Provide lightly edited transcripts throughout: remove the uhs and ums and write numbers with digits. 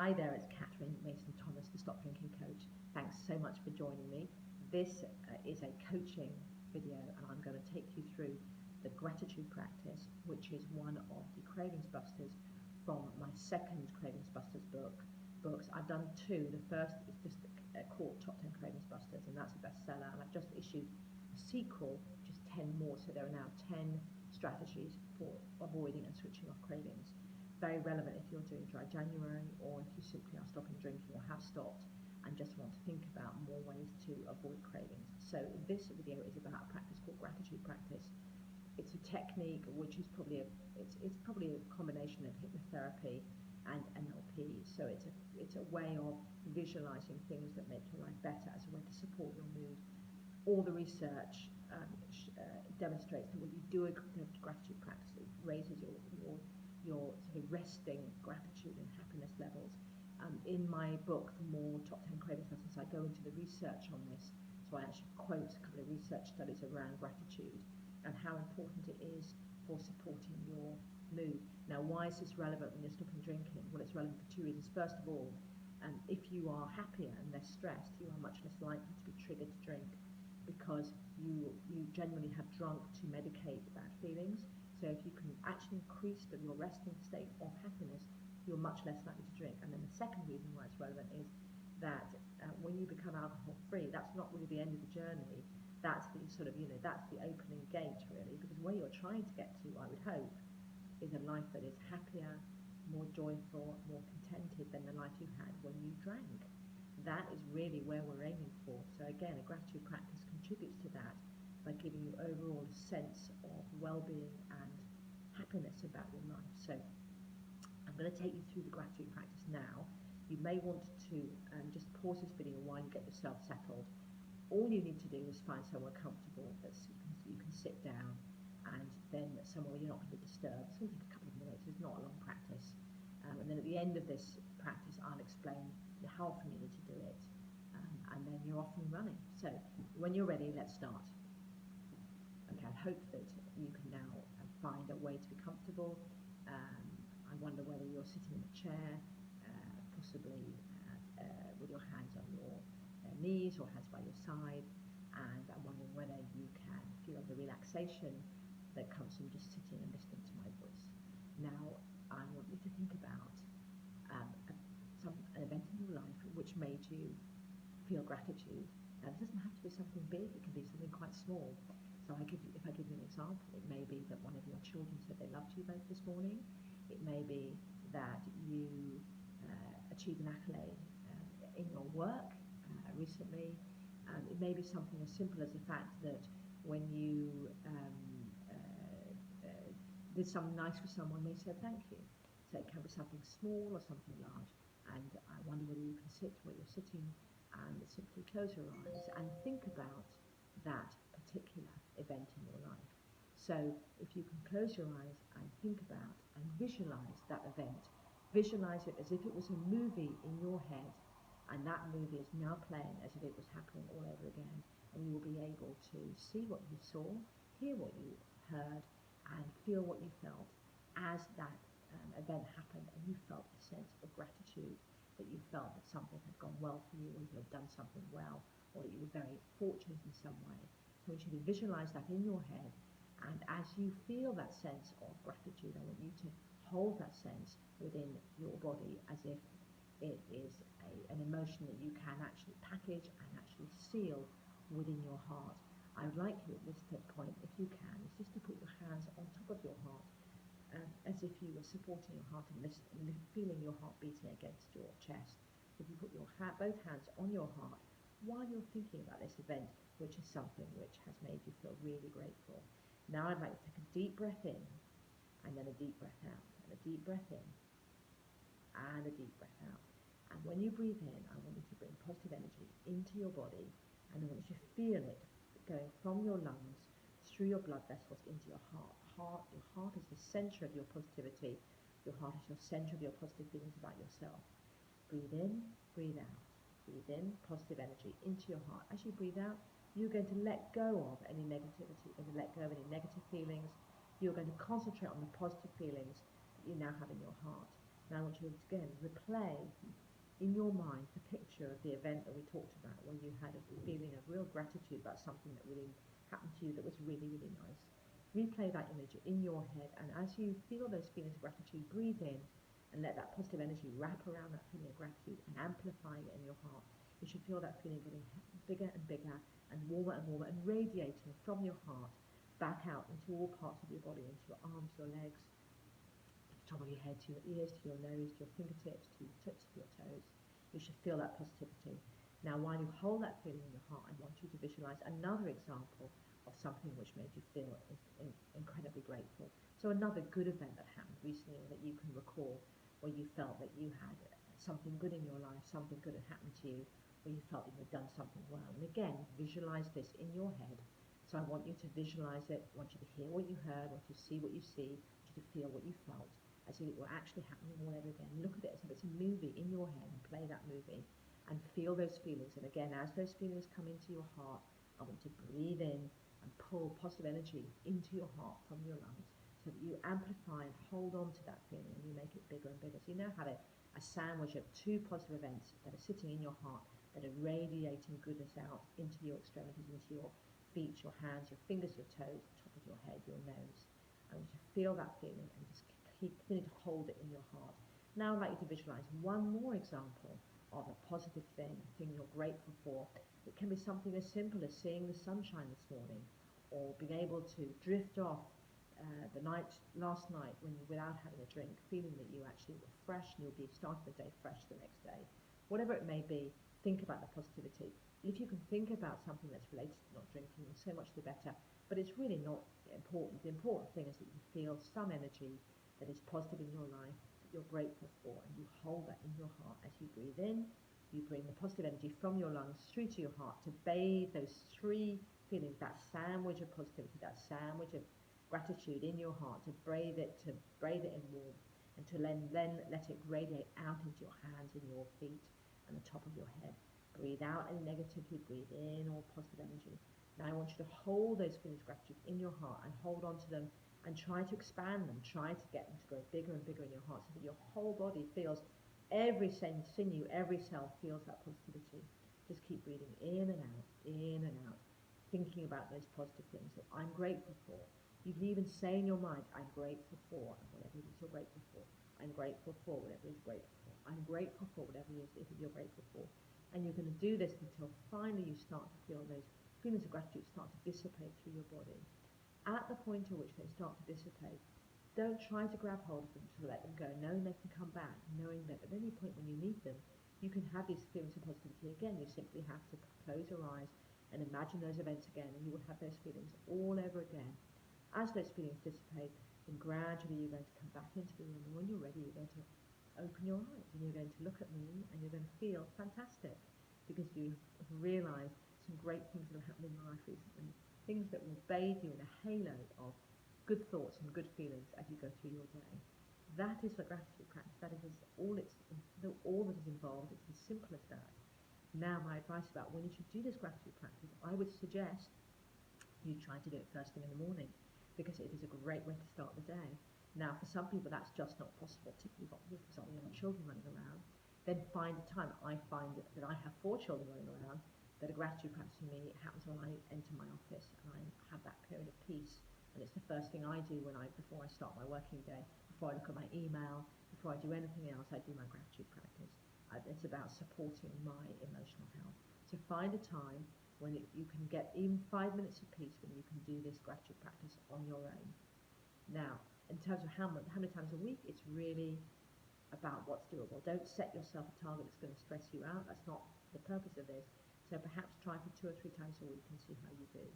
Hi there, it's Catherine Mason-Thomas, the Stop Drinking Coach. Thanks so much for joining me. This is a coaching video, and I'm going to take you through the gratitude practice, which is one of the Cravings Busters from my second Cravings Busters books. I've done two. The first is just called Top 10 Cravings Busters, and that's a bestseller. And I've just issued a sequel, just 10 more. So there are now 10 strategies for avoiding and switching off cravings. Very relevant if you're doing dry January, or if you simply are stopping drinking or have stopped and just want to think about more ways to avoid cravings. So this video is about a practice called gratitude practice. It's a technique which is probably a combination of hypnotherapy and NLP. So it's a way of visualizing things that make your life better as a way to support your mood. All the research demonstrates that when you do a gratitude practice, it raises your sort of resting gratitude and happiness levels. In my book, The More Top 10 Cravings Busters, I go into the research on this. So I actually quote a couple of research studies around gratitude and how important it is for supporting your mood. Now, why is this relevant when you're stopping drinking? Well, it's relevant for two reasons. First of all, if you are happier and less stressed, you are much less likely to be triggered to drink, because you generally have drunk to medicate bad feelings. So if you can actually increase your resting state of happiness, you're much less likely to drink. And then the second reason why it's relevant is that when you become alcohol free, that's not really the end of the journey. That's the sort of, that's the opening gate really, because where you're trying to get to, I would hope, is a life that is happier, more joyful, more contented than the life you had when you drank. That is really where we're aiming for. So again, a gratitude practice contributes to that by giving you overall a sense of well-being and happiness about your life. So I'm going to take you through the gratitude practice now. You may want to just pause this video while you get yourself settled. All you need to do is find somewhere comfortable that you can sit down, and then somewhere where you're not going to be disturbed. It's going to take a couple of minutes. It's not a long practice. And then at the end of this practice, I'll explain how often you need to do it, and then you're off and running. So when you're ready, let's start. Okay, I hope that you can now find a way to be comfortable. I wonder whether you're sitting in a chair, possibly with your hands on your knees or hands by your side, and I'm wondering whether you can feel the relaxation that comes from just sitting and listening to my voice. Now, I want you to think about an event in your life which made you feel gratitude. Now, it doesn't have to be something big, it can be something quite small. So if I give you an example, it may be that one of your children said they loved you both this morning. It may be that you achieved an accolade in your work recently. It may be something as simple as the fact that when you did something nice for someone, they said thank you. So it can be something small or something large. And I wonder whether you can sit where you're sitting and simply close your eyes and think about that particular event in your life. So if you can close your eyes and think about and visualize that event, visualize it as if it was a movie in your head, and that movie is now playing as if it was happening all over again, and you will be able to see what you saw, hear what you heard, and feel what you felt as that event happened, and you felt a sense of gratitude, that you felt that something had gone well for you, or you had done something well, or that you were very fortunate in some way. So I want you to visualize that in your head, and as you feel that sense of gratitude, I want you to hold that sense within your body as if it is an emotion that you can actually package and actually seal within your heart. I would like you at this point, if you can, is just to put your hands on top of your heart, as if you were supporting your heart and feeling your heart beating against your chest. If you put your both hands on your heart while you're thinking about this event, which is something which has made you feel really grateful. Now I'd like you to take a deep breath in, and then a deep breath out, and a deep breath in, and a deep breath out. And when you breathe in, I want you to bring positive energy into your body, and I want you to feel it going from your lungs through your blood vessels into your heart. Your heart is the center of your positivity. Your heart is your center of your positive feelings about yourself. Breathe in, breathe out. Breathe in, positive energy into your heart. As you breathe out, you're going to let go of any negativity. You're going to let go of any negative feelings. You're going to concentrate on the positive feelings that you now have in your heart. Now I want you to again replay in your mind the picture of the event that we talked about, where you had a feeling of real gratitude about something that really happened to you that was really, really nice. Replay that image in your head, and as you feel those feelings of gratitude, breathe in and let that positive energy wrap around that feeling of gratitude and amplify it in your heart. You should feel that feeling getting bigger and bigger and warmer and radiating from your heart back out into all parts of your body, into your arms, your legs, to the top of your head, to your ears, to your nose, to your fingertips, to the tips of your toes. You should feel that positivity. Now, while you hold that feeling in your heart, I want you to visualize another example of something which made you feel incredibly grateful. So another good event that happened recently, or that you can recall, where you felt that you had something good in your life, something good had happened to you, where you felt that you had done something well. And again, visualize this in your head. So I want you to visualize it. I want you to hear what you heard. I want you to see what you see. I want you to feel what you felt, as if it were actually happening all over again. Look at it as if it's a movie in your head, and play that movie and feel those feelings. And again, as those feelings come into your heart, I want you to breathe in and pull positive energy into your heart from your lungs, so that you amplify and hold on to that feeling, and you make it bigger and bigger. So you now have a sandwich of two positive events that are sitting in your heart, that are radiating goodness out into your extremities, into your feet, your hands, your fingers, your toes, the top of your head, your nose. I want you to feel that feeling and just continue to hold it in your heart. Now I'd like you to visualize one more example of a positive thing, a thing you're grateful for. It can be something as simple as seeing the sunshine this morning, or being able to drift off last night when you, without having a drink, feeling that you actually were fresh and you'll be starting the day fresh the next day. Whatever it may be, think about the positivity. If you can think about something that's related to not drinking, so much the better, but it's really not important. The important thing is that you feel some energy that is positive in your life, that you're grateful for, and you hold that in your heart. As you breathe in, you bring the positive energy from your lungs through to your heart to bathe those three feelings, that sandwich of positivity, that sandwich of gratitude in your heart, to bathe it in warmth, and to then let it radiate out into your hands and your feet and the top of your head. Breathe out any negativity, breathe in all positive energy. Now I want you to hold those feelings of gratitude in your heart and hold on to them, and try to expand them, try to get them to grow bigger and bigger in your heart, so that your whole body feels, every sinew, every cell feels that positivity. Just keep breathing in and out, thinking about those positive things that I'm grateful for. You can even say in your mind, I'm grateful for, and whatever it is you're grateful for. I'm grateful for whatever it is you're grateful for. I'm grateful for whatever it is you're grateful for. And you're going to do this until finally you start to feel those feelings of gratitude start to dissipate through your body. At the point at which they start to dissipate, don't try to grab hold of them to let them go, knowing they can come back, knowing that at any point when you need them, you can have these feelings of positivity again. You simply have to close your eyes and imagine those events again, and you will have those feelings all over again. As those feelings dissipate, then gradually you're going to come back into the room, and when you're ready, you're going to open your eyes, and you're going to look at me, and you're going to feel fantastic, because you have realized some great things that have happened in your life recently, things that will bathe you in a halo of good thoughts and good feelings as you go through your day. That is the gratitude practice. That is all that is involved. It's as simple as that. Now, my advice about when you should do this gratitude practice, I would suggest you try to do it first thing in the morning, because it is a great way to start the day. Now, for some people, that's just not possible, particularly if you've got young children running around. Then find a time. I find that I have 4 children running around, that a gratitude practice for me happens when I enter my office and I have that period of peace. And it's the first thing I do before I start my working day, before I look at my email, before I do anything else, I do my gratitude practice. It's about supporting my emotional health. So find a time when you can get even 5 minutes of peace, when you can do this gratitude practice on your own. Now, in terms of how many times a week, it's really about what's doable. Don't set yourself a target that's going to stress you out. That's not the purpose of this. So perhaps try for 2 or 3 times a week and see how you do.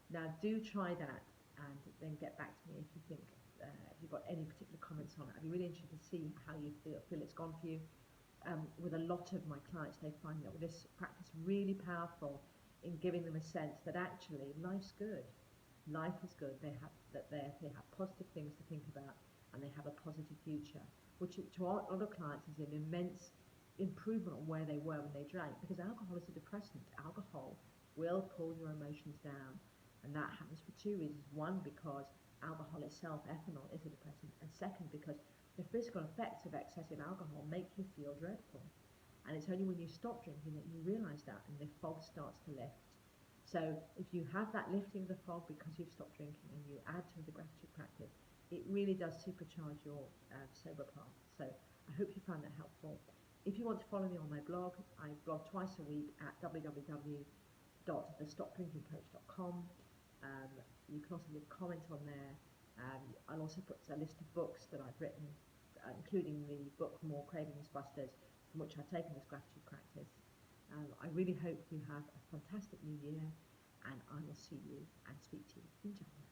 Now, do try that, and then get back to me if you think, if you've got any particular comments on it. I'd be really interested to see how you feel it's gone for you. With a lot of my clients, they find that this practice really powerful in giving them a sense that actually life's good. Life is good. They have positive things to think about, and they have a positive future, which to our other clients is an immense improvement on where they were when they drank, because alcohol is a depressant. Alcohol will pull your emotions down, and that happens for 2 reasons. One, because alcohol itself, ethanol, is a depressant, and second, because the physical effects of excessive alcohol make you feel dreadful. And it's only when you stop drinking that you realise that, and the fog starts to lift. So if you have that lifting of the fog because you've stopped drinking and you add to the gratitude practice, it really does supercharge your sober path. So I hope you found that helpful. If you want to follow me on my blog, I blog twice a week at www.thestopdrinkingcoach.com. You can also leave a comment on there. I'll also put a list of books that I've written, including the book More Cravings Busters, from which I've taken this gratitude practice. I really hope you have a fantastic new year, and I will see you and speak to you in January.